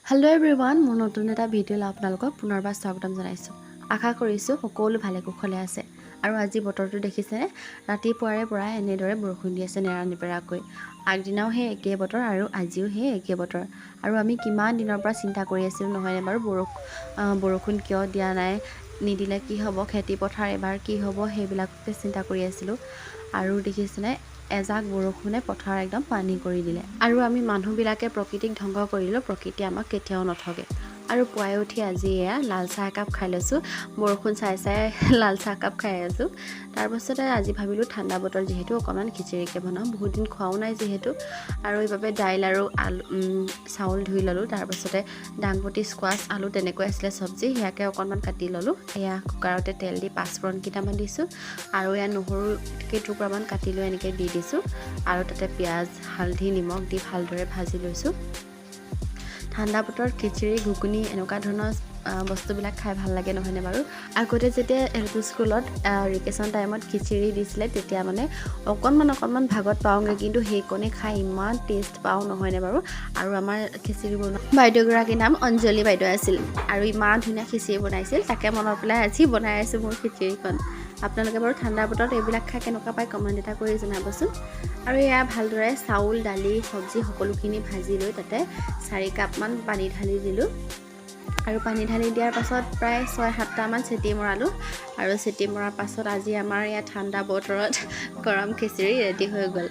Hello' everyone, মোৰ নতুন এটা ভিডিঅ'লৈ আপোনালোকক পুনৰবাৰ স্বাগতম জনাইছোঁ। আশা কৰিছোঁ সকলো ভালে কুশলে আছে। আৰু আজি বতৰটো দেখিছেনে, ৰাতিপুৱাৰে পৰা এনেদৰে বৰষুণ দি আছে নেৰানেপেৰাকৈ। আগদিনাও সেই একেই বতৰ আৰু আজিও সেই একেই বতৰ। আৰু আমি কিমান দিনৰ পৰা চিন্তা কৰি আছিলোঁ নহয়নে বাৰু, বৰষুণ কিয় দিয়া নাই, নিদিলে কি হ'ব, খেতি পথাৰ এবাৰ কি হ'ব, সেইবিলাককে চিন্তা কৰি আছিলোঁ। আৰু দেখিছেনে, এজাক বৰষুণে পথাৰ একদম পানী কৰি দিলে। আৰু আমি মানুহবিলাকে প্ৰকৃতিক ধ্বংস কৰিলোঁ, প্ৰকৃতি আমাক কেতিয়াও নঠগে। আৰু পুৱাই উঠি আজি এয়া লাল চাহ একাপ খাই লৈছোঁ। বৰষুণ চাই চাই লাল চাহ একাপ খাই আছোঁ। তাৰপাছতে আজি ভাবিলোঁ ঠাণ্ডা বতৰ যিহেতু অকণমান খিচিৰিকে বনাওঁ, বহুত দিন খোৱাও নাই যিহেতু। আৰু এইবাবে দাইল আৰু চাউল ধুই ল'লোঁ। তাৰপাছতে দাংবটি, স্কোৱাছ, আলু তেনেকৈ আছিলে চব্জি, সেয়াকে অকণমান কাটি ল'লোঁ। এয়া কুকাৰতে তেল দি পাঁচফোৰণ কেইটামান দিছোঁ। আৰু এয়া নহৰু কেইটুকুৰামান কাটি লৈ এনেকৈ দি দিছোঁ। আৰু তাতে পিঁয়াজ, হালধি, নিমখ দি ভালদৰে ভাজি লৈছোঁ। ঠাণ্ডা বতৰত খিচিৰি, ঘুগুনি এনেকুৱা ধৰণৰ বস্তুবিলাক খাই ভাল লাগে নহয়নে বাৰু। আগতে যেতিয়া এলপি স্কুলত ভেকেশ্যন টাইমত খিচিৰি দিছিলে, তেতিয়া মানে অকণমান ভাগত পাওঁগৈ, কিন্তু সেইকণে খাই ইমান টেষ্ট পাওঁ নহয়নে বাৰু। আৰু আমাৰ খিচিৰি বনোৱা বাইদেউগৰাকীৰ নাম অঞ্জলি বাইদেউ আছিল। আৰু ইমান ধুনীয়া খিচিৰি বনাইছিল, তাকে মনত পেলাই আজি বনাই আছোঁ মোৰ খিচিৰিখন। আপোনালোকে বাৰু ঠাণ্ডা বতৰত এইবিলাক খাই কেনেকুৱা পায় কমেণ্ট এটা কৰি জনাবচোন। আৰু এয়া ভালদৰে চাউল, দালি, চব্জি সকলোখিনি ভাজি লৈ তাতে 4 কাপমান পানী ঢালি দিলোঁ। আৰু পানী ঢালি দিয়াৰ পাছত প্ৰায় 6-7টামান চিটি মৰালোঁ। আৰু চিটি মৰাৰ পাছত আজি আমাৰ ইয়াত ঠাণ্ডা বতৰত গৰম খিচিৰি ৰেডি হৈ গ'ল।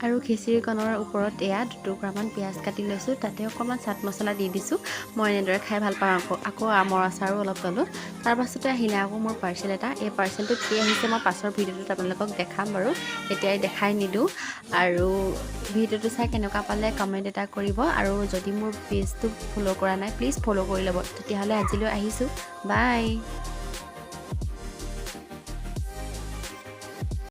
আৰু খিচিৰিকণৰ ওপৰত এয়া দুটুকুৰামান পিঁয়াজ কাটি লৈছোঁ, তাতে অকণমান চাট মছলা দি দিছোঁ। মই এনেদৰে খাই ভাল পাওঁ। আকৌ আমৰ আচাৰো অলপ ল'লোঁ। তাৰপাছতে আহিলে আকৌ মোৰ পাৰ্চেল এটা। এই পাৰ্চেলটোত কি আহিছে মই পাছৰ ভিডিঅ'টোত আপোনালোকক দেখাম বাৰু, এতিয়াই দেখাই নিদিওঁ। আৰু ভিডিঅ'টো চাই কেনেকুৱা পালে কমেণ্ট এটা কৰিব। আৰু যদি মোৰ পেজটো ফ'ল' কৰা নাই, প্লিজ ফ'ল' কৰি ল'ব। তেতিয়াহ'লে আজিলৈ আহিছোঁ, বাই।